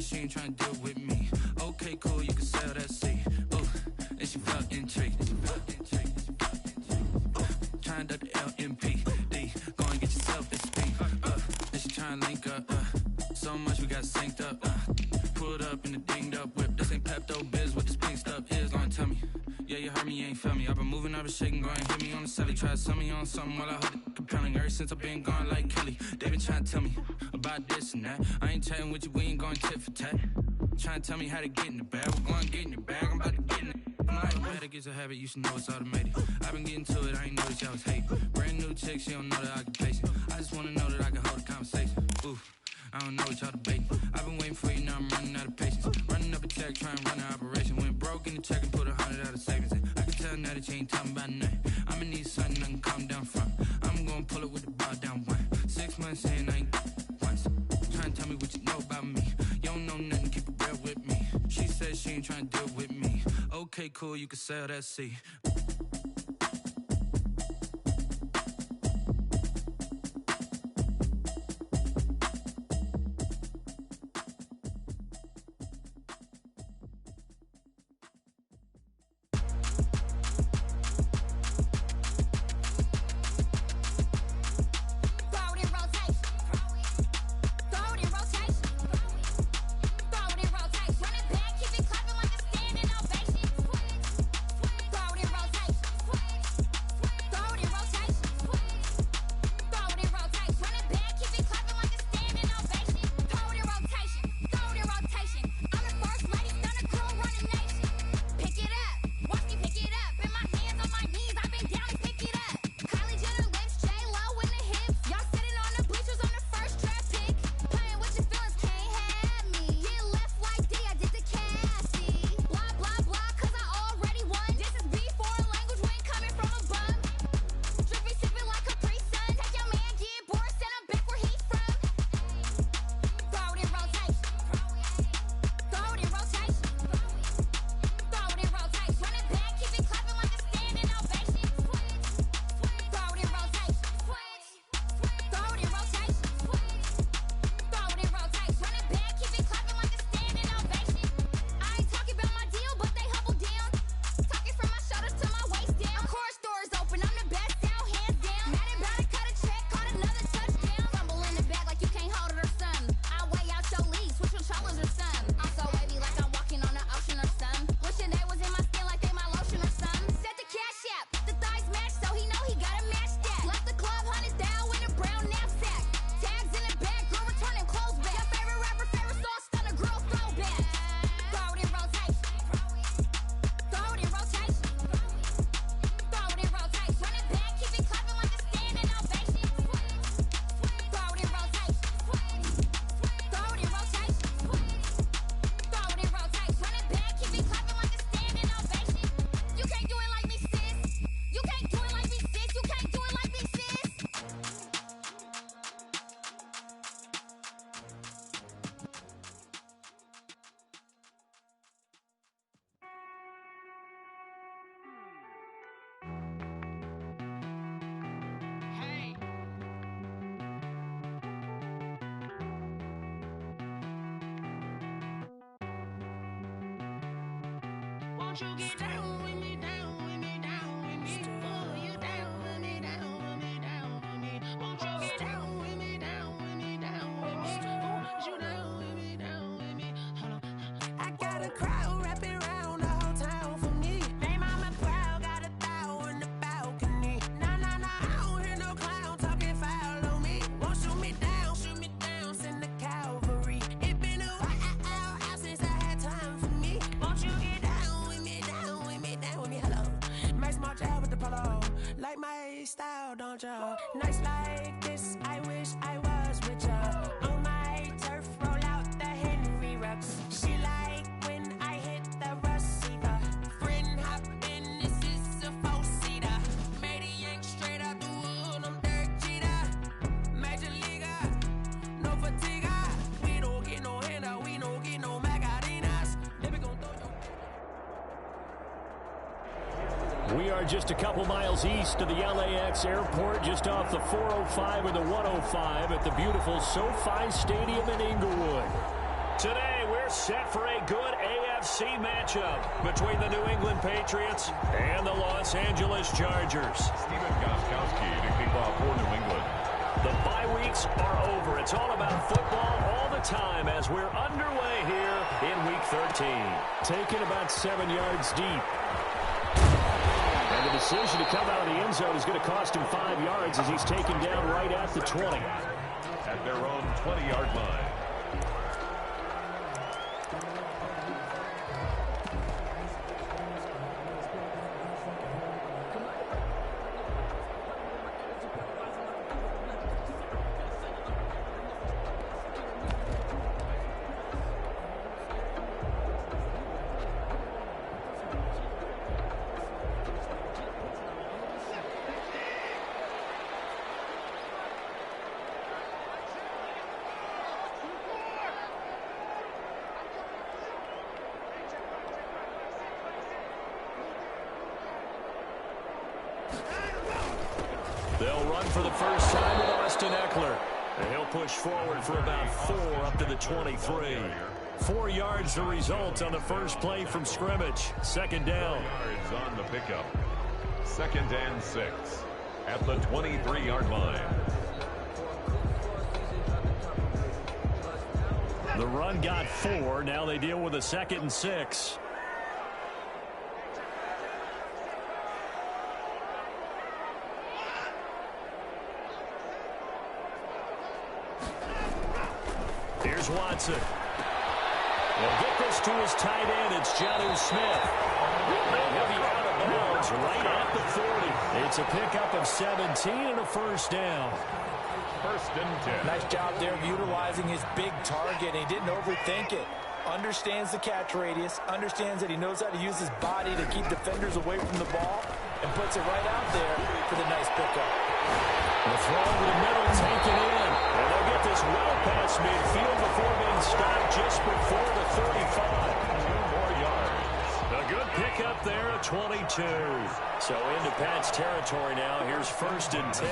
she ain't tryna deal with me. Okay, cool, you can sell that seat. Ooh, and she felt intrigued. Trying to the LMPD. Go and get yourself this speed. And she tryna link up. So much we got synced up. Pulled up in the dinged up whip. This ain't Pepto Biz, what this pink stuff is. Gonna tell me. Yeah, you heard me, you ain't felt me. I've been moving, I've been shaking, go and hit me on the celly. Try to sell me on something while I hold it compelling. Ever since I've been gone like Kelly, they been trying to tell me about this and that. I ain't chatting with you, we ain't going tit for tat. Trying to tell me how to get in the bag. We're going to get in the bag, I'm about to get in it. I'm like, better get a habit, you should know it's automated. I've been getting to it, I ain't noticed y'all was hating. Brand new chick, she don't know the occupation. I just wanna know that I can hold a conversation. Ooh, I don't know what y'all debating. I've been waiting for you, now I'm running out of patience. Running up a check, trying to run an operation. Went broke in the check and put 100 out of savings in. I can tell now that you ain't talking about nothing. I'ma need something I can calm down from. I'm gonna pull it with the bar down one. 6 months in, I ain't once. Trying to tell me what you know about me. You don't know nothing, keep it real with me. She said she ain't trying to deal with me. Okay, cool, you can sell that seat. Won't you get down with me, down with me, down with me? Pull you down with me, down with me, down with me. Won't you get down with me, down with me, down with me? Won't you down with me, down with me? Hold on. I got a crowd wrapping around the whole town for me. They mama proud, got a thou in the balcony. Nah, nah, nah, I don't hear no clown talking foul on me. Won't shoot me down, send the cavalry. It been a while since I had time for me. Won't you get down with me, down with me, down with me? Hello. Max March out with the polo. Like my style, don't ya? Nights like this, I wish I was with ya. On my turf, roll out the Henry Rux. She like when I hit the receiver. Friend hop in, this is a four-seater. Made a yank straight out the wood, I'm Derek Jeter. Major leaguer, no fatigue. We don't get no handout, we don't get no Macarinas. Never gonna throw your... We are just a couple miles east of the LAX airport, just off the 405 or the 105 at the beautiful SoFi Stadium in Inglewood. Today, we're We're set for a good AFC matchup between the New England Patriots and the Los Angeles Chargers. Stephen Gostkowski to kick off for New England. The bye weeks are over. It's all about football all the time as we're underway here in Week 13. Taken about 7 yards deep. And the decision to come out of the end zone is going to cost him 5 yards as he's taken down right at the 20. At their own 20-yard line. They'll run for the first time with Austin Eckler. And he'll push forward for about 4 up to the 23. 4 yards the result on the first play from scrimmage. Second down. Yards on the pickup. 2nd and 6 at the 23-yard line. The run got 4. Now they deal with a 2nd and 6. Here's Watson. He'll get this to his tight end. It's Jonnu Smith. And he'll be out of bounds right at the 40. It's a pickup of 17 and a first down. 1st and 10. Nice job there of utilizing his big target. He didn't overthink it. Understands the catch radius. Understands that he knows how to use his body to keep defenders away from the ball. And puts it right out there for the nice pickup. The throw over the middle taken in. And they'll get this well past midfield before being stopped just before the 35. 2 more yards. A good pickup there at 22. So into Pat's territory now. Here's 1st and 10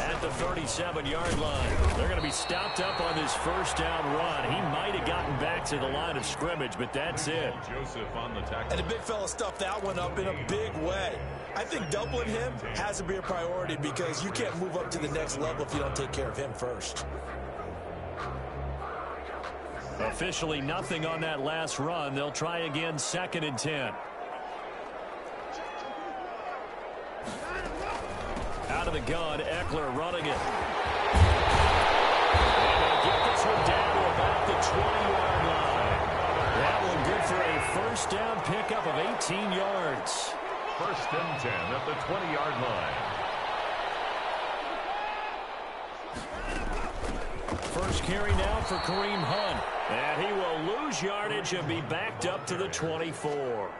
at the 37-yard line. They're going to be stopped up on this first down run. He might have gotten back to the line of scrimmage, but that's it. Joseph on the tackle. And the big fella stuffed that one up in a big way. I think doubling him has to be a priority because you can't move up to the next level if you don't take care of him first. Officially nothing on that last run. They'll try again 2nd and 10. Out of the gun, Eckler running it. And they'll get this one down to about the 20-yard line. That one good for a first down pickup of 18 yards. 1st and 10 at the 20-yard line. First carry now for Kareem Hunt. And he will lose yardage and be backed up to the 24.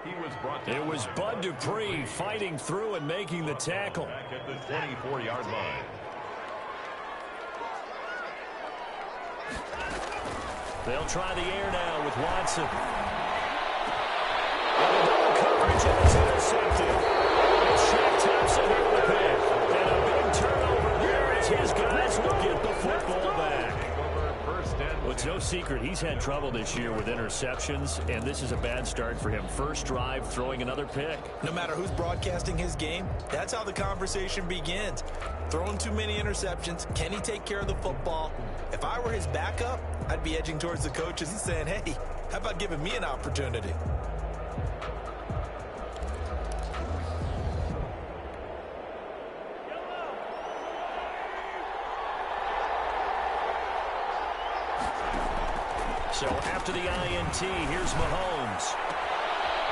It was Bud Dupree fighting through and making the tackle. Back at the 24-yard line. They'll try the air now with Watson. Coverage, and it's intercepted. And Shaq taps it here with pick. And a big turnover there as his guys will get the football back. Well, it's no secret he's had trouble this year with interceptions, and this is a bad start for him. First drive, throwing another pick. No matter who's broadcasting his game, that's how the conversation begins. Throwing too many interceptions. Can he take care of the football? If I were his backup, I'd be edging towards the coaches and saying, hey, how about giving me an opportunity? So after the INT, here's Mahomes.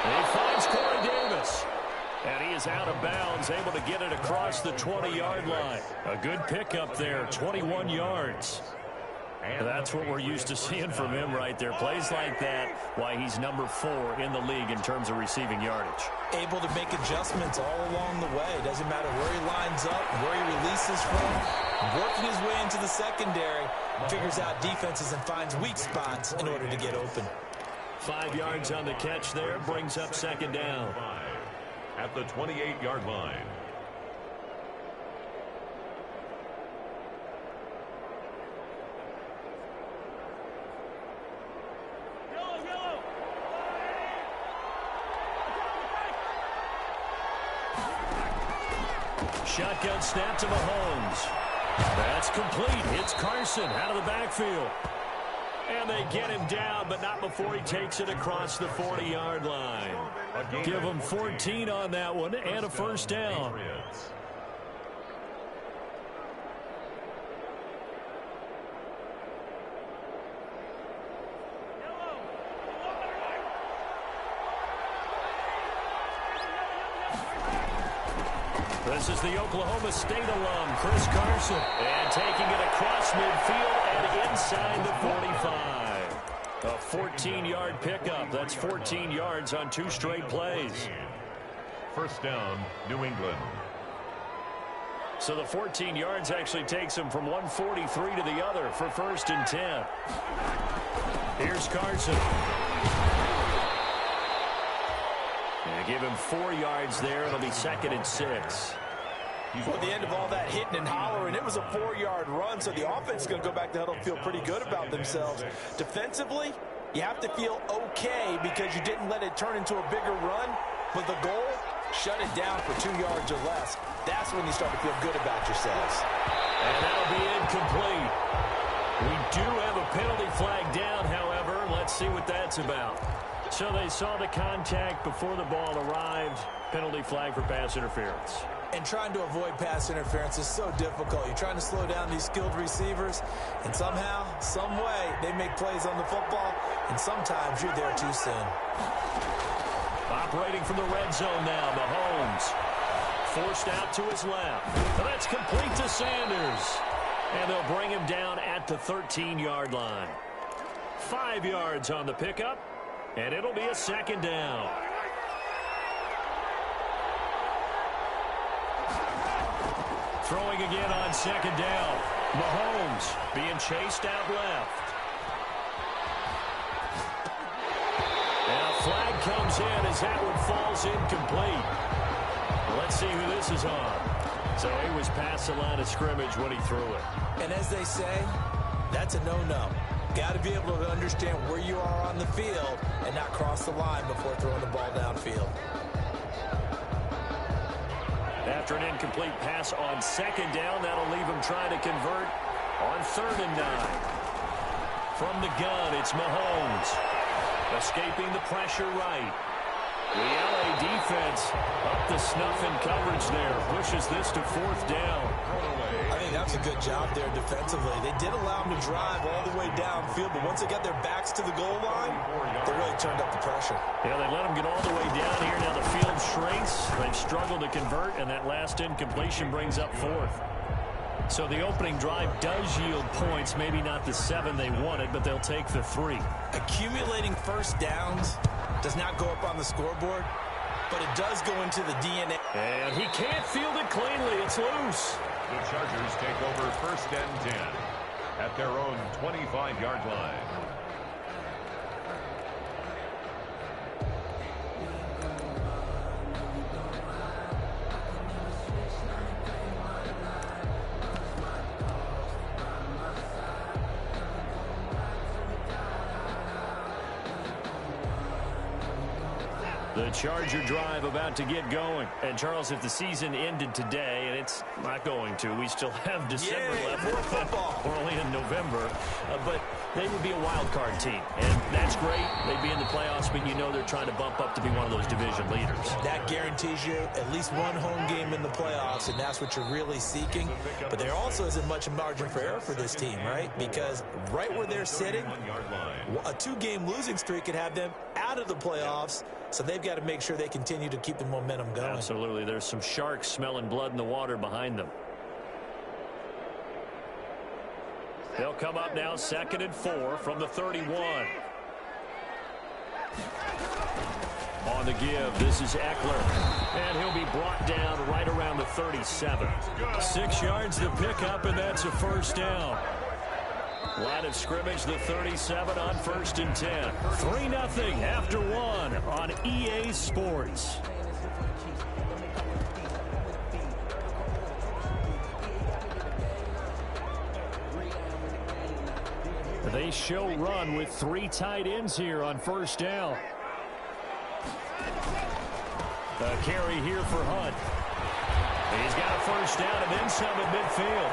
And he finds Corey Davis. And he is out of bounds, able to get it across the 20-yard line. A good pickup there, 21 yards. And that's what we're used to seeing from him right there. Plays like that, why he's number 4 in the league in terms of receiving yardage. Able to make adjustments all along the way. Doesn't matter where he lines up, where he releases from. Working his way into the secondary, figures out defenses and finds weak spots in order to get open. 5 yards on the catch there, brings up 2nd down. At the 28-yard line. Shotgun snap to Mahomes. That's complete. It's Carson out of the backfield. And they get him down, but not before he takes it across the 40-yard line. Give him 14 on that one and a first down. This is the Oklahoma State alum, Chris Carson. And taking it across midfield and inside the 45. A 14-yard pickup. That's 14 yards on 2 straight plays. First down, New England. So the 14 yards actually takes him from 143 to the other for 1st and 10. Here's Carson. And give him 4 yards there. It'll be 2nd and 6. At the end of all that hitting and hollering, it was a 4-yard run, so the offense is going to go back to huddle and feel pretty good about themselves. Defensively, you have to feel okay because you didn't let it turn into a bigger run, but the goal, shut it down for 2 yards or less. That's when you start to feel good about yourselves. And that'll be incomplete. We do have a penalty flag down, however. Let's see what that's about. So they saw the contact before the ball arrived. Penalty flag for pass interference. And trying to avoid pass interference is so difficult. You're trying to slow down these skilled receivers, and somehow, some way, they make plays on the football, and sometimes you're there too soon. Operating from the red zone now, Mahomes. Forced out to his left. And that's complete to Sanders. And they'll bring him down at the 13-yard line. 5 yards on the pickup, and it'll be a 2nd down. Throwing again on 2nd down. Mahomes being chased out left. And a flag comes in as that one falls incomplete. Let's see who this is on. So he was past the line of scrimmage when he threw it. And as they say, that's a no-no. Got to be able to understand where you are on the field and not cross the line before throwing the ball downfield. After an incomplete pass on 2nd down, that'll leave him trying to convert on 3rd and 9. From the gun, it's Mahomes. Escaping the pressure right. The LA defense up to snuff in coverage there. Pushes this to 4th down. I think that's a good job there defensively. They did allow them to drive all the way downfield, but once they got their backs to the goal line, they really turned up the pressure. Yeah, they let them get all the way down here. Now the field shrinks. They've struggled to convert, and that last incompletion brings up 4th. So the opening drive does yield points, maybe not the 7 they wanted, but they'll take the 3. Accumulating first downs does not go up on the scoreboard, but it does go into the DNA. And he can't field it cleanly. It's loose. The Chargers take over 1st and 10 at their own 25-yard line. The Charger drive about to get going. And, Charles, if the season ended today, and it's not going to, we still have December left. More football. We're only in November. But they would be a wild card team. And that's great. They'd be in the playoffs, but you know they're trying to bump up to be one of those division leaders. That guarantees you at least one home game in the playoffs, and that's what you're really seeking. But there also isn't much margin for error for this team, right? Because right where they're sitting, a 2-game losing streak could have them out of the playoffs. So they've got to make sure they continue to keep the momentum going. Absolutely. There's some sharks smelling blood in the water behind them. They'll come up now 2nd and 4 from the 31. On the give, this is Eckler. And he'll be brought down right around the 37. 6 yards to pick up, and that's a first down. Line of scrimmage, the 37 on 1st and 10. 3-0 after 1 on EA Sports. They show run with 3 tight ends here on 1st down. A carry here for Hunt. He's got a first down and then some at midfield.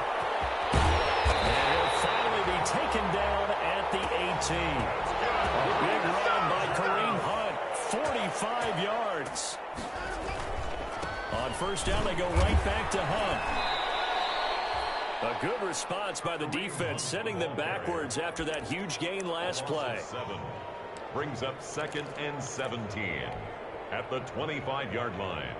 And he'll finally be taken down at the 18. A big run by Kareem Hunt, 45 yards. On first down, they go right back to Hunt. A good response by the defense, sending them backwards after that huge gain last play. 7 brings up 2nd and 17 at the 25-yard line.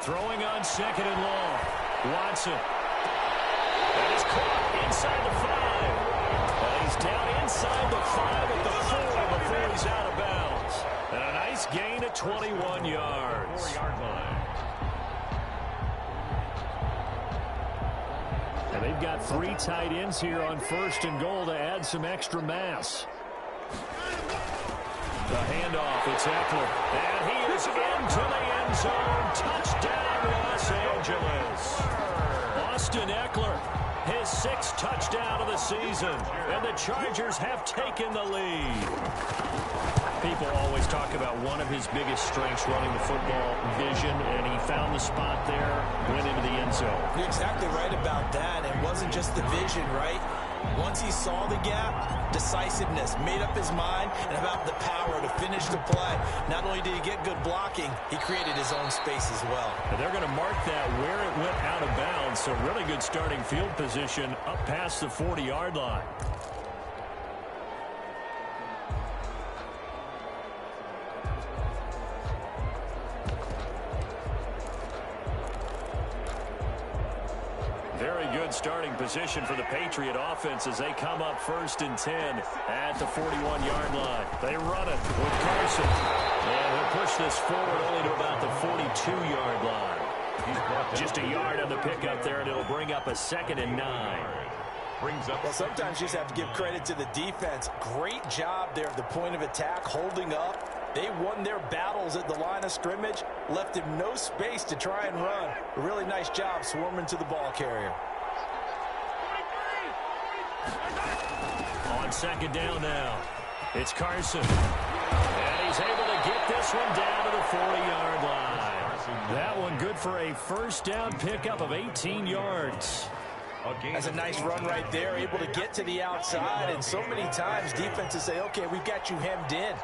Throwing on 2nd and long. Watson. That is caught inside the 5. And he's down inside the 5 at the 4 before he's out of bounds. And a nice gain of 21 yards. 4-yard line. And they've got 3 tight ends here on 1st and goal to add some extra mass. The handoff, it's Eckler. And he is into the end zone. Touchdown, Los Angeles. Austin Eckler, his 6th touchdown of the season. And the Chargers have taken the lead. People always talk about one of his biggest strengths running the football, vision, and he found the spot there, went into the end zone. You're exactly right about that. It wasn't just the vision, right? Once he saw the gap, decisiveness, made up his mind, and about the power to finish the play. Not only did he get good blocking, he created his own space as well. And they're going to mark that where it went out of bounds, so really good starting field position up past the 40-yard line. Very good starting position for the Patriot offense as they come up 1st and 10 at the 41-yard line. They run it with Carson. And he'll push this forward only to about the 42-yard line. Just a yard on the pickup there, and it'll bring up a 2nd and 9. Well, sometimes you just have to give credit to the defense. Great job there at the point of attack, holding up. They won their battles at the line of scrimmage, left him no space to try and run. A really nice job swarming to the ball carrier. On 2nd down now, it's Carson. And he's able to get this one down to the 40-yard line. That one good for a first down pickup of 18 yards. That's a nice run right there, able to get to the outside. And so many times defenses say, okay, we've got you hemmed in.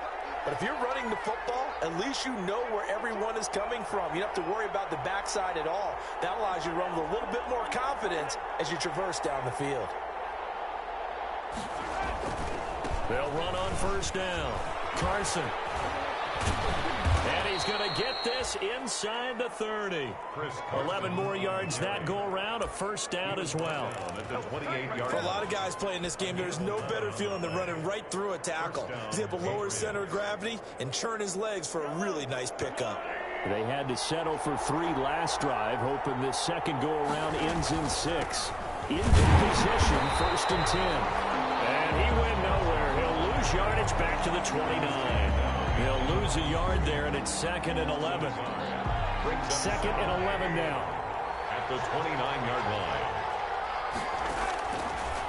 But if you're running the football, at least you know where everyone is coming from. You don't have to worry about the backside at all. That allows you to run with a little bit more confidence as you traverse down the field. They'll run on first down. Carson. And he's going to get this inside the 30. 11 more yards that go around, a first down as well. For a lot of guys playing this game, there's no better feeling than running right through a tackle. He's able to lower his center of gravity and churn his legs for a really nice pickup. They had to settle for 3 last drive, hoping this second go-around ends in 6. In good position, 1st and 10. And he went nowhere. He'll lose yardage back to the 29. He'll lose a yard there, and it's 2nd and 11. 2nd and 11 now. At the 29-yard line.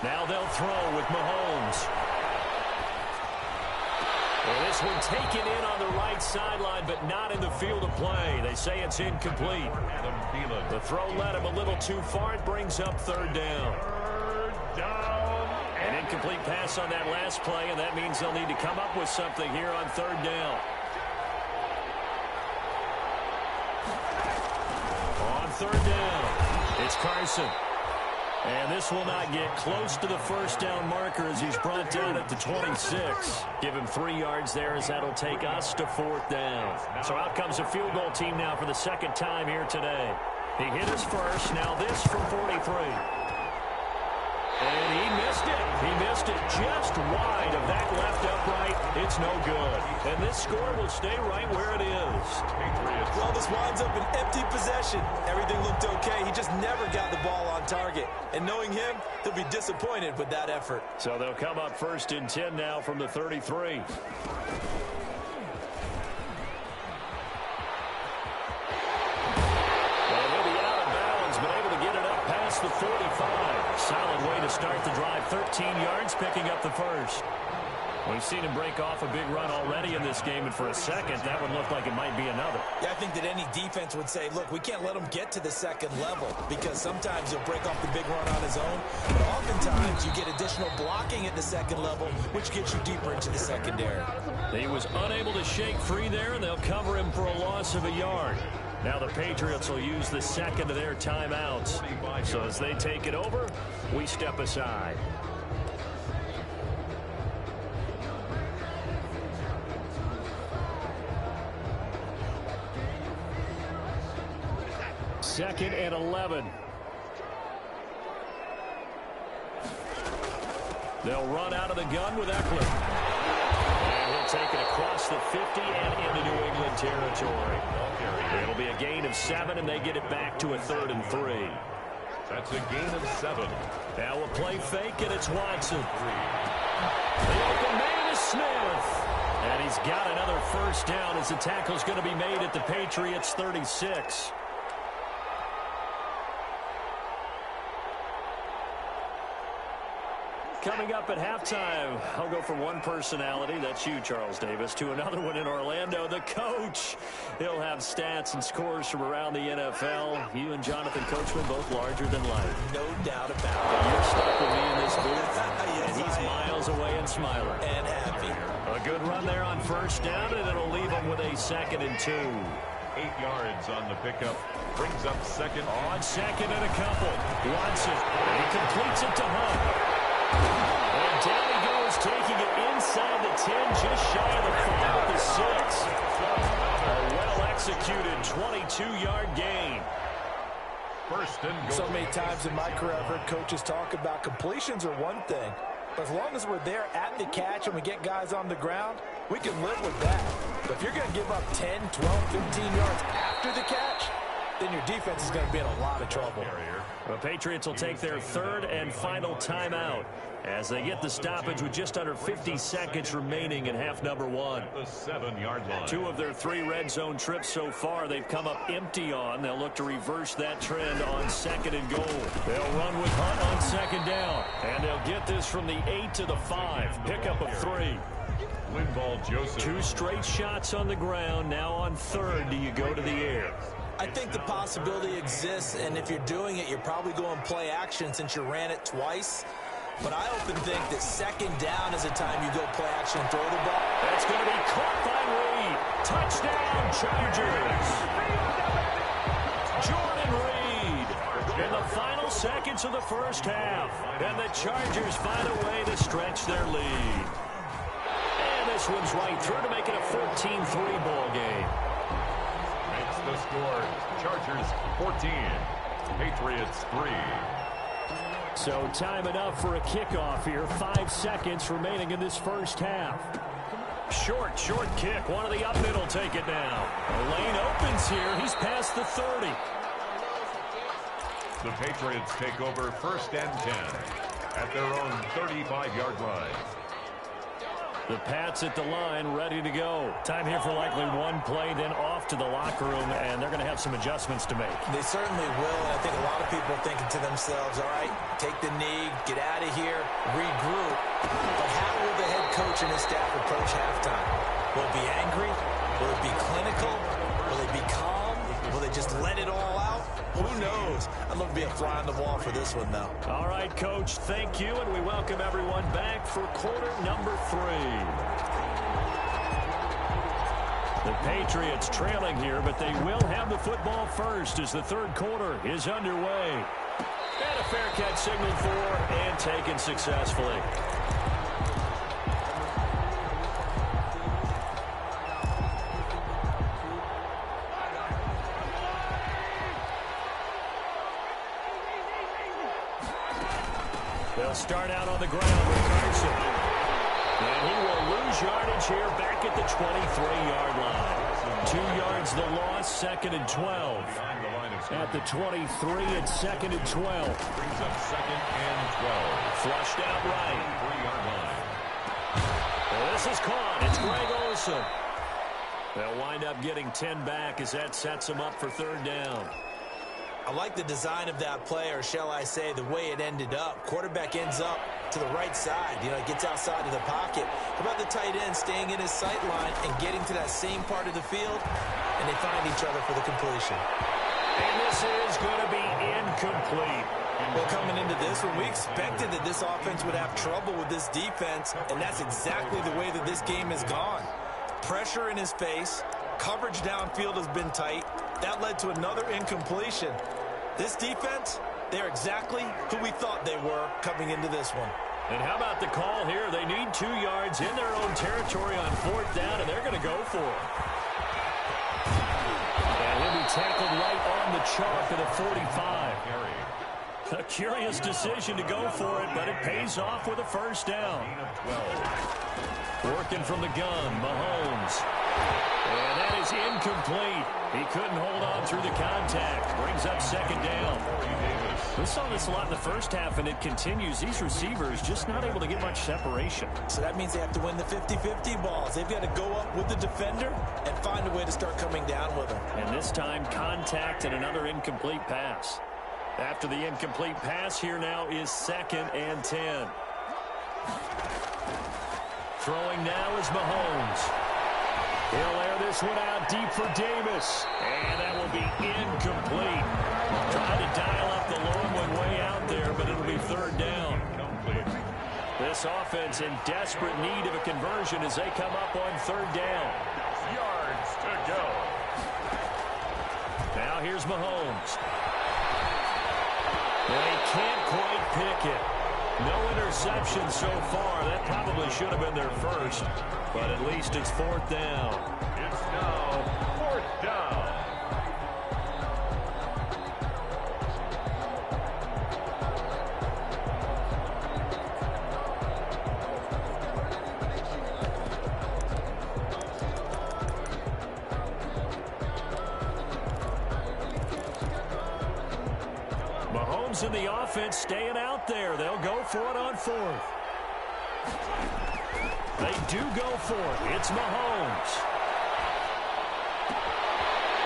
Now they'll throw with Mahomes. And this one taken in on the right sideline, but not in the field of play. They say it's incomplete. The throw led him a little too far. It brings up 3rd down. An incomplete pass on that last play, and that means they'll need to come up with something here on 3rd down. On 3rd down, it's Carson. And this will not get close to the first down marker as he's brought down at the 26. Give him 3 yards there as that'll take us to 4th down. So out comes a field goal team now for the 2nd time here today. He hit his first, now this from 43. And he missed it. He missed it just wide of that left upright. It's no good. And this score will stay right where it is. Well, this winds up an empty possession. Everything looked okay. He just never got the ball on target. And knowing him, he'll be disappointed with that effort. So they'll come up 1st and 10 now from the 33. The 45. solid way to start the drive. 13 yards, picking up the first. We've seen him break off a big run already in this game, and for a second, that would look like it might be another. Yeah, I think that any defense would say, look, we can't let him get to the second level because sometimes he'll break off the big run on his own, but oftentimes you get additional blocking at the second level, which gets you deeper into the secondary. He was unable to shake free there, and they'll cover him for a loss of a yard. Now the Patriots will use the second of their timeouts. So as they take it over, we step aside. Second and 11. They'll run out of the gun with Eckler. And he'll take it across the 50 and into New England territory. It'll be a gain of 7, and they get it back to a 3rd and 3. That's a gain of 7. Now we'll play fake, and it's Watson. The open man is Smith. And he's got another first down as the tackle's going to be made at the Patriots' 36. Coming up at halftime, I'll go from one personality, that's you, Charles Davis, to another one in Orlando, the coach. He'll have stats and scores from around the NFL. You and Jonathan Coachman, both larger than life. No doubt about it. You're stuck with me in this booth, Yes, and he's miles away and smiling. And happy. A good run there on first down, and it'll leave him with a 2nd and 2. 8 yards on the pickup. Brings up second. On second and a couple. Watson, and he completes it to Hunt. And down he goes, taking it inside the 10, just shy of the 5 at the 6. A well-executed 22-yard gain. First and goal. So many times in my career, I've heard coaches talk about completions are one thing, but as long as we're there at the catch and we get guys on the ground, we can live with that. But if you're going to give up 10, 12, 15 yards after the catch, then your defense is going to be in a lot of trouble. The Patriots will take their 3rd and final timeout as they get the stoppage with just under 50 seconds remaining in half number 1. The 7-yard line. 2 of their 3 red zone trips so far they've come up empty on. They'll look to reverse that trend on 2nd and goal. They'll run with Hunt on 2nd down, and they'll get this from the 8 to the 5. Pickup of 3. Linval Joseph. 2 straight shots on the ground. Now on 3rd, do you go to the air? I think the possibility exists, and if you're doing it, you're probably going play action since you ran it twice. But I often think that 2nd down is a time you go play action and throw the ball. That's going to be caught by Reed. Touchdown, Chargers. Jordan Reed in the final seconds of the first half. And the Chargers find a way to stretch their lead. And this one's right through to make it a 14-3 ball game. Makes the score. Chargers 14. Patriots 3. So time enough for a kickoff here. 5 seconds remaining in this first half. Short kick. One of the up middle take it now. The lane opens here. He's past the 30. The Patriots take over 1st and 10 at their own 35-yard line. The Pats at the line, ready to go. Time here for likely one play, then off to the locker room, and they're going to have some adjustments to make. They certainly will, and I think a lot of people are thinking to themselves, all right, take the knee, get out of here, regroup. But how will the head coach and his staff approach halftime? Will it be angry? Will it be clinical? Will it be calm? Will they just let it all out? Who knows? I'd love to be a fly on the wall for this one, though. All right, Coach, thank you, and we welcome everyone back for quarter number 3. The Patriots trailing here, but they will have the football first as the 3rd quarter is underway. And a fair catch signaled for and taken successfully. They'll start out on the ground with Carson. And he will lose yardage here back at the 23-yard line. 2 yards the loss, 2nd and 12. At the 23, it's 2nd and 12. Brings up 2nd and 12. Flushed out right. 3-yard line. Well, this is caught. It's Greg Olsen. They'll wind up getting 10 back as that sets them up for 3rd down. I like the design of that play, or shall I say the way it ended up. Quarterback ends up to the right side. You know, it gets outside of the pocket. How about the tight end staying in his sight line and getting to that same part of the field, and they find each other for the completion. And this is going to be incomplete. Well, coming into this one, we expected that this offense would have trouble with this defense, and that's exactly the way that this game has gone. Pressure in his face. Coverage downfield has been tight. That led to another incompletion. This defense, they're exactly who we thought they were coming into this one. And how about the call here? They need 2 yards in their own territory on 4th down, and they're going to go for it. And he'll be tackled right on the chalk at the 45. A curious decision to go for it, but it pays off with a first down. Working from the gun, Mahomes. And that is incomplete. He couldn't hold on through the contact. Brings up 2nd down. We saw this a lot in the first half, and it continues. These receivers just not able to get much separation. So that means they have to win the 50-50 balls. They've got to go up with the defender and find a way to start coming down with them. And this time, contact and another incomplete pass. After the incomplete pass, here now is 2nd and 10. Throwing now is Mahomes. He'll air this one out deep for Davis. And that will be incomplete. Trying to dial up the long one way out there, but it'll be 3rd down. This offense in desperate need of a conversion as they come up on 3rd down. Yards to go. Now here's Mahomes. And he can't quite pick it. No interception so far. That probably should have been their first. But at least it's 4th down. It's now 4th down. Mahomes and the offense staying out there. They'll go for it on 4th. They do go for it. It's Mahomes.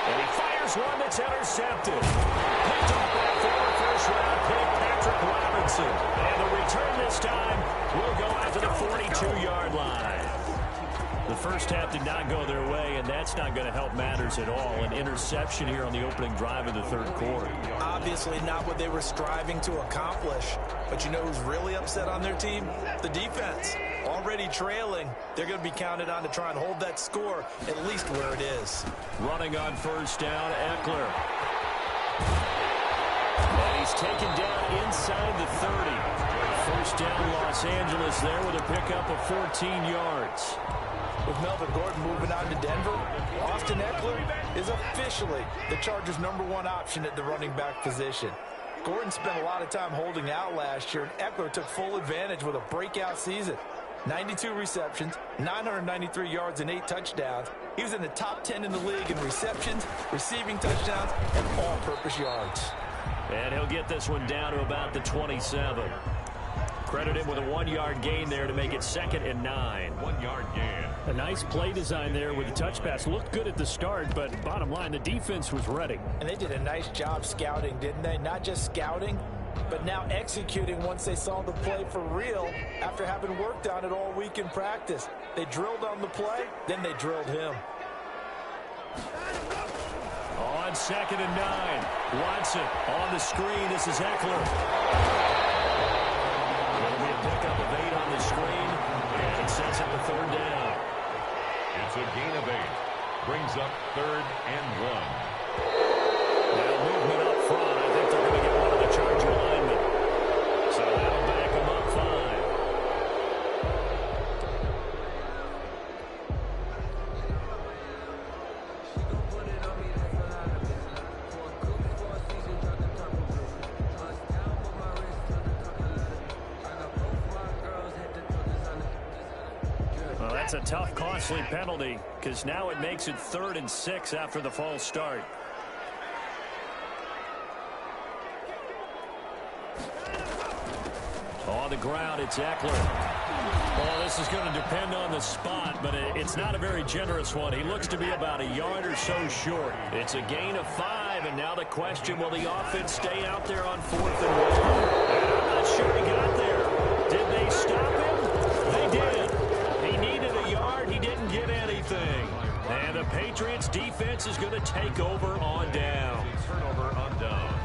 And he fires one that's intercepted. Picked off that former first-round pick, Patrick Robinson. And the return this time will go out to the 42-yard line. The first half did not go their way, and that's not going to help matters at all. An interception here on the opening drive of the 3rd quarter. Obviously not what they were striving to accomplish. But you know who's really upset on their team? The defense. Already trailing. They're going to be counted on to try and hold that score at least where it is. Running on 1st down, Eckler. And he's taken down inside the 30. 1st down, Los Angeles there with a pickup of 14 yards. With Melvin Gordon moving on to Denver, Austin Eckler is officially the Chargers' #1 option at the running back position. Gordon spent a lot of time holding out last year, and Eckler took full advantage with a breakout season. 92 receptions, 993 yards, and 8 touchdowns. He was in the top 10 in the league in receptions, receiving touchdowns, and all-purpose yards. And he'll get this one down to about the 27. Credit him with a 1-yard gain there to make it 2nd and 9. 1-yard gain. A nice play design there with the touch pass. Looked good at the start, but bottom line, the defense was ready. And they did a nice job scouting, didn't they? Not just scouting, but now executing once they saw the play for real after having worked on it all week in practice. They drilled on the play, then they drilled him. On 2nd and 9. Watson on the screen. This is Eckler. It'll be a pickup of 8 on the screen, and it sets up the 3rd down. It's a gain of 8. Brings up 3rd and 1. Now movement up front. I think they're going to get one of the Charger linemen. So that'll back them up 5. Well, that's a tough, costly penalty because now it makes it 3rd and 6 after the false start. On the ground, it's Eckler. Well, this is going to depend on the spot, but it's not a very generous one. He looks to be about a yard or so short. It's a gain of 5 drive, and now the question, will the offense stay out there on 4th and 1? I'm not sure he got there. Did they stop him? They did. He needed a yard. He didn't get anything. And the Patriots defense is going to take over on down. Turnover on downs.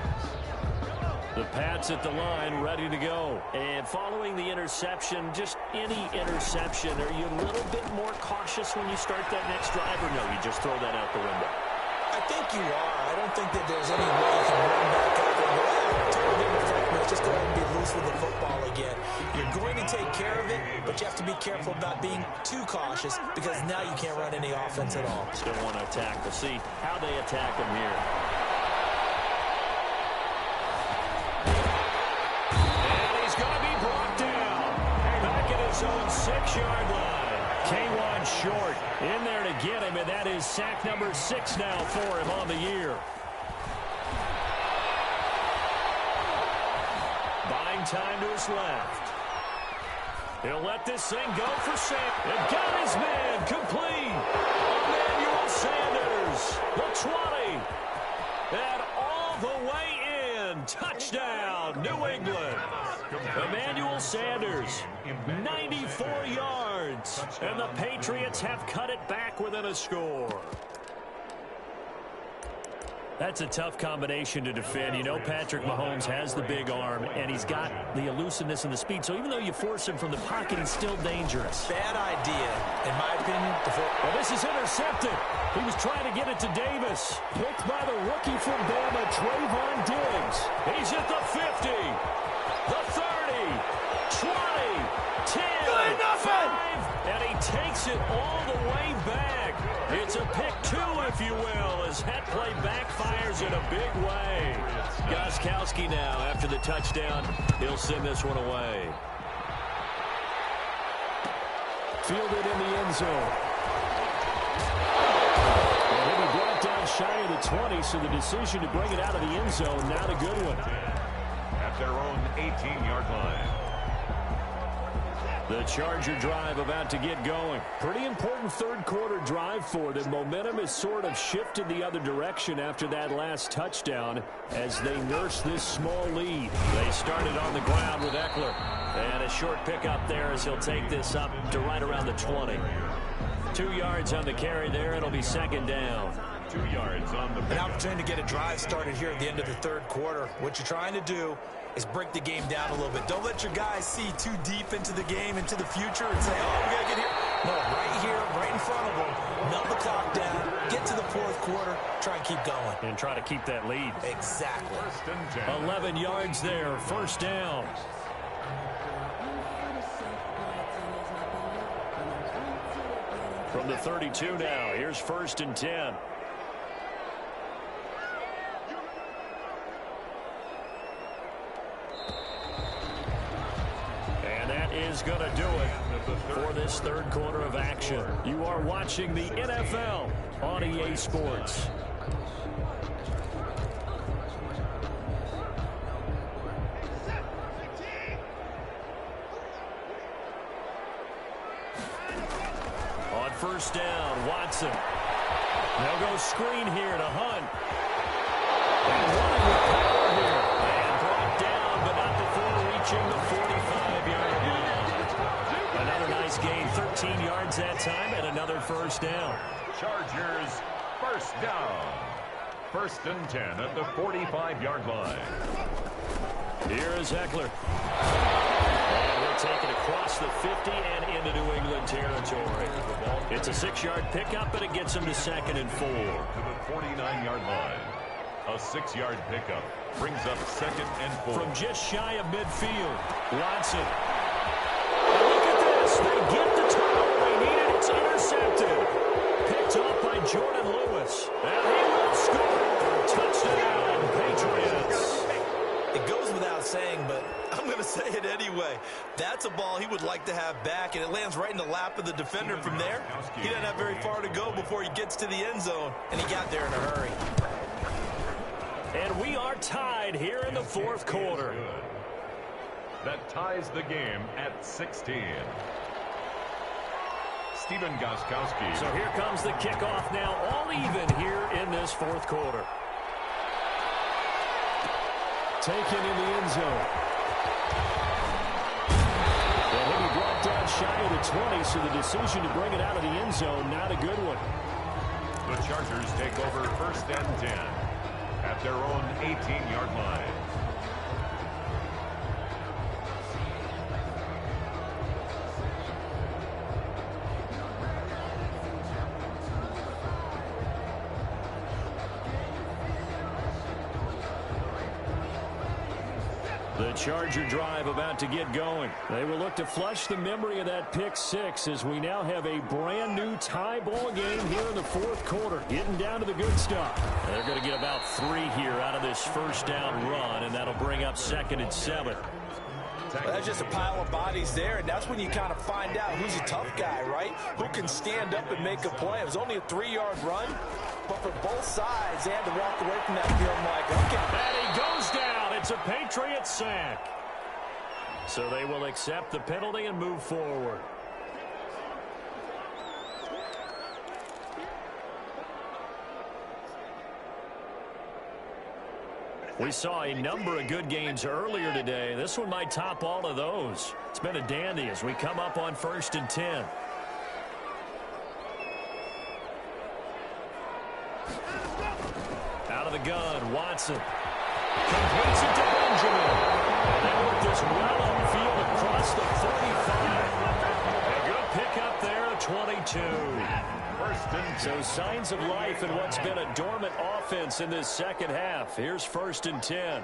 The Pats at the line, ready to go. And following the interception, just any interception, are you a little bit more cautious when you start that next drive, or no, you just throw that out the window? I think you are. I don't think that there's any way you can run back up and go, totally didn't affect me. Just go ahead and be loose with the football again. You're going to take care of it, but you have to be careful about being too cautious because now you can't run any offense at all. Still want to attack. We'll see how they attack him here. Own 6-yard line. K1 short in there to get him, and that is sack number 6 now for him on the year. Buying time to his left. He'll let this thing go for Sam. And got his man complete. Emmanuel Sanders, the 20. And all the way in. Touchdown, New England. Emmanuel Sanders, 94 yards, and the Patriots have cut it back within a score. That's a tough combination to defend. You know Patrick Mahomes has the big arm, and he's got the elusiveness and the speed. So even though you force him from the pocket, he's still dangerous. Bad idea, in my opinion. Well, this is intercepted. He was trying to get it to Davis. Picked by the rookie from Bama, Trayvon Diggs. He's at the 50. The 30, 20, 10, 5, and he takes it all the way back. It's a pick 2, if you will, as that play backfires in a big way. Gostkowski now, after the touchdown, he'll send this one away. Fielded in the end zone. And he'll be brought down shy of the 20, so the decision to bring it out of the end zone, not a good one. At their own 18-yard line. The Charger drive about to get going. Pretty important third-quarter drive for them. Momentum has sort of shifted the other direction after that last touchdown as they nurse this small lead. They started on the ground with Eckler. And a short pickup there as he'll take this up to right around the 20. 2 yards on the carry there. It'll be second down. 2 yards on the An opportunity to get a drive started here at the end of the third quarter. What you're trying to do is break the game down a little bit. Don't let your guys see too deep into the game, into the future, and say, oh, we got to get here. No, right here, right in front of them. Melt the clock down, get to the fourth quarter, try and keep going. And try to keep that lead. Exactly. 11 yards there, first down. From the 32 now, here's 1st and 10. And that is going to do it for this third quarter of action. You are watching the NFL on EA Sports. First down, Watson. They'll go screen here to Hunt. And running with power here. And brought down, but not before reaching the 45-yard line. Another nice gain, 13 yards that time, and another first down. Chargers, first down. 1st and 10 at the 45-yard line. Here is Eckler. And we'll take it across the 50 and into New England territory. It's a 6-yard pickup, but it gets him to 2nd and 4. To the 49-yard line. A 6-yard pickup brings up 2nd and 4. From just shy of midfield, Watson. And look at this. They get the turnover they needed. It's intercepted. Picked off by Jordan Lewis. And he will score. Touchdown, Patriots. It goes without saying, but I'm going to say it anyway. That's a ball he would like to have back, and it lands right in the lap of the defender from there. He doesn't have very far to go before he gets to the end zone, and he got there in a hurry. And we are tied here in the fourth quarter. That ties the game at 16. Stephen Gostkowski. So here comes the kickoff now, all even here in this fourth quarter. taken in the end zone. And he'll be brought down shy of the 20, so the decision to bring it out of the end zone, not a good one. The Chargers take over 1st and 10 at their own 18-yard line. The Charger drive about to get going. They will look to flush the memory of that pick six as we now have a brand new tie ball game here in the 4th quarter. Getting down to the good stuff. They're going to get about 3 here out of this first down run, and that'll bring up 2nd and 7. Well, that's just a pile of bodies there, and that's when you kind of find out who's a tough guy, right? Who can stand up and make a play. It was only a 3-yard run, but for both sides, they had to walk away from that field like, okay. And he goes down. It's a Patriot sack. So they will accept the penalty and move forward. We saw a number of good games earlier today. This one might top all of those. It's been a dandy as we come up on 1st and 10. Out of the gun, Watson. Completes it to Benjamin. And they work this well upfield across the 45. A good pickup there, 22. So signs of life in what's been a dormant offense in this second half. Here's 1st and 10.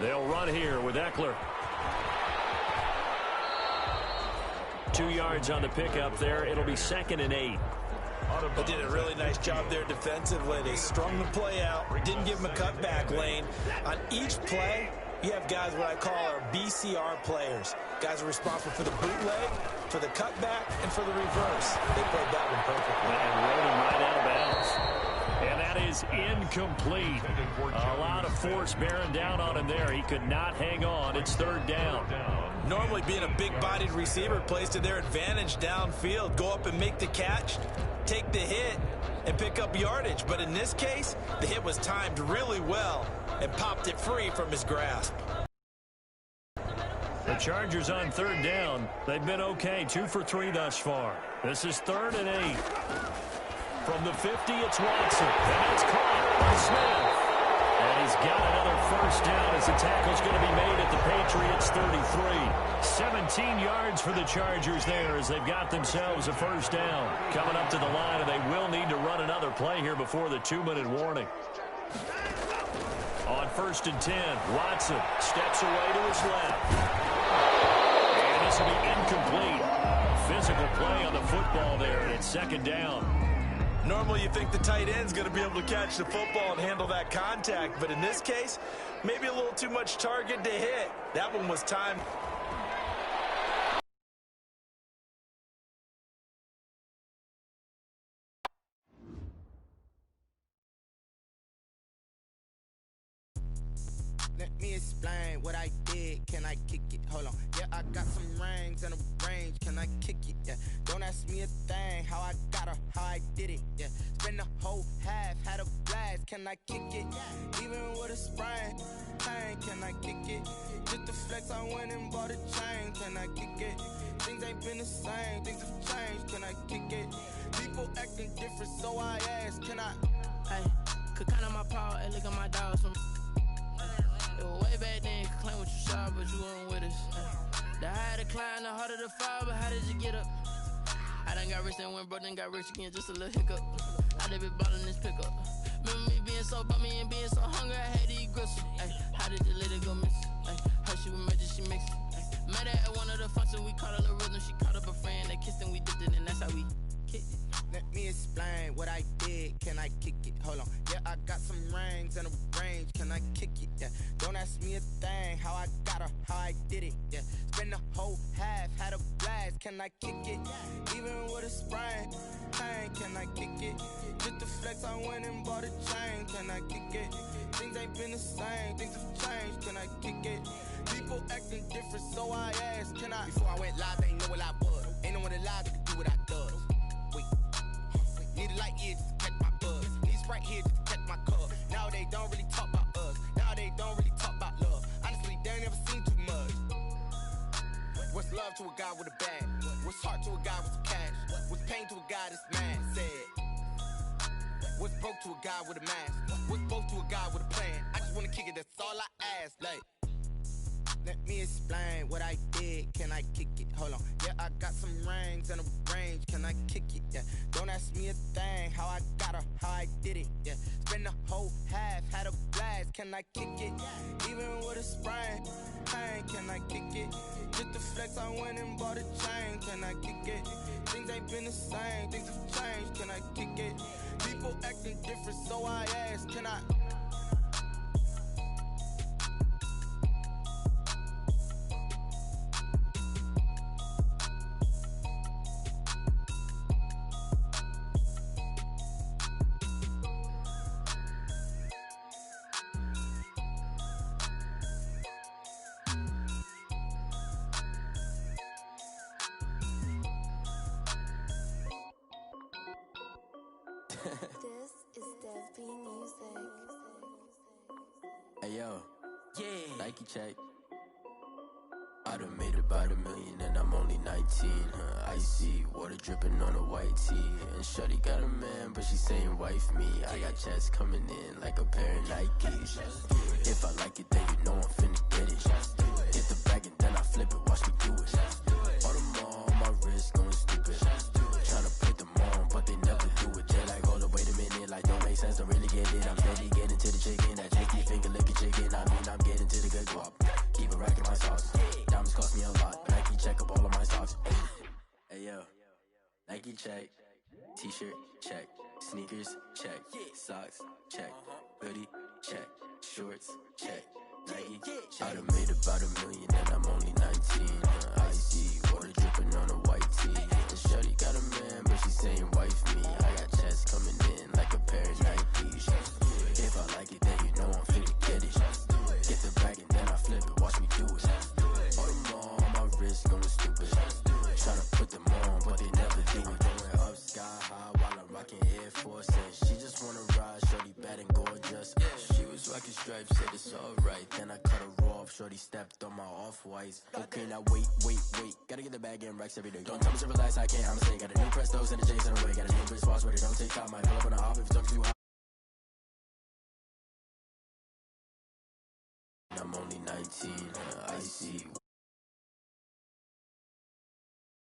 They'll run here with Eckler. 2 yards on the pickup there. It'll be 2nd and 8. They did a really nice job there defensively. They strung the play out, didn't give them a cutback lane. On each play, you have guys what I call our BCR players. Guys are responsible for the bootleg, for the cutback, and for the reverse. They played that one perfectly. And rolled him right out of bounds. And that is incomplete. A lot of force bearing down on him there. He could not hang on. It's 3rd down. Normally being a big-bodied receiver plays to their advantage downfield. Go up and make the catch, take the hit, and pick up yardage. But in this case, the hit was timed really well and popped it free from his grasp. The Chargers on 3rd down. They've been okay, 2 for 3 thus far. This is 3rd and 8. From the 50, it's Watson. And it's caught by Smith. And he's got another 1st down as the tackle's going to be made at the Patriots 33. 17 yards for the Chargers there as they've got themselves a 1st down. Coming up to the line, and they will need to run another play here before the 2-minute warning. On 1st and 10, Watson steps away to his left. And this will be incomplete. Physical play on the football there, and it's 2nd down. Normally you think the tight end's going to be able to catch the football and handle that contact, but in this case, maybe a little too much target to hit. That one was timed. Let me explain what I did. Can I kick it? Hold on. Yeah, I got some rings and a range. Can I kick it? Yeah. Don't ask me a thing. How I got her, how I did it. Yeah. Spend the whole half, had a blast. Can I kick it? Even with a sprain. Pain, can I kick it? Just the flex, I went and bought a chain. Can I kick it? Things ain't been the same. Things have changed. Can I kick it? People acting different, so I ask. Can I? Hey, could count on my power and look at my dogs from. It was way back then, you could claim what you saw, but you weren't with us. The higher the climb, the harder the fall, but how did you get up? I done got rich and went broke, then got rich again, just a little hiccup. I done been ballin' this pickup. Remember me being so bummy and being so hungry, I had to eat gristle. Ay, how did the lady go miss? Ay, her she was magic, she mixed it. Met her at one of the functions, we caught her the rhythm, she caught up a friend, they kissed and we dipped it, and that's how we kicked it. Let me explain what I did. Can I kick it? Hold on. Yeah, I got some rings and a range. Can I kick it? Yeah. Don't ask me a thing. How I got her, how I did it. Yeah. Spend the whole half, had a blast. Can I kick it? Even with a sprain. Pain, can I kick it? Just the flex, I went and bought a chain. Can I kick it? Things ain't been the same. Things have changed. Can I kick it? People acting different, so I asked. Can I? Before I went live, they ain't know what I was. Ain't no one alive that could do what I does. Wait. Need a light here just to catch my buzz. Need a Sprite here just to catch my cup. Nowadays, don't really talk about us. Nowadays, don't really talk about love. Honestly, they ain't never seen too much. What's love to a guy with a bag? What's heart to a guy with some cash? What's pain to a guy that's mad? Said. What's broke to a guy with a mask? What's both to a guy with a plan? I just wanna kick it, that's all I ask. Like, let me explain what I did. Can I kick it? Hold on. Yeah, I got some rings and a range. Can I kick it? Yeah. Don't ask me a thing. How I got her, how I did it. Yeah. Spend the whole half, had a blast. Can I kick it? Even with a sprain, pain. Can I kick it? Just the flex, I went and bought a chain. Can I kick it? Things ain't been the same. Things have changed. Can I kick it? People acting different, so I ask. Can I? This is Dev B Music. Hey yo, yeah, Nike check. I done made about $1 million and I'm only 19. Icy water dripping on a white tee. And shorty got a man, but she saying wife me. I got checks coming in like a pair of Nikes. If I like it, then you know I'm finna get it. Get the bag and then I flip it, watch me do it. All them on my wrist going stupid. Tryna put them on, but they never do it. They like, hold up, wait a minute, like don't make sense, don't really get it. I'm steady getting to the chicken, that tricky finger licking chicken. I mean, I'm getting to the good guap. Keep a rack in my sauce. Diamonds cost me a lot, but Nike check up all of my stocks. Hey yo, Nike check. T-shirt check. Sneakers check. Socks check. Hoodie check. Shorts check. Nike check. I done made about $1 million and I'm only 19. Icy water dripping on a white tee. And shorty got a man, but she saying wife me. I got checks coming in like a pair of Nikes. If I like it, then you know I'm finna get it. Get the bag and then I flip it, watch me do it. All them on my wrist going stupid. Tryna put them on, but they never do it. Going up sky high while I'm rocking Air Force. And she just wanna ride, shorty bad and gorgeous. She was rocking stripes, said it's alright. Then I cut her off, shorty stepped on my off-whites. Okay, now wait. Gotta get the bag and racks every day. Don't tell me to relax, I can't, I'ma say. Got a new Prestos and a J's in the way. Got a new Chris Watch, but it don't take time. Might pull up on a hop if it talks too high. I'm only 19, icy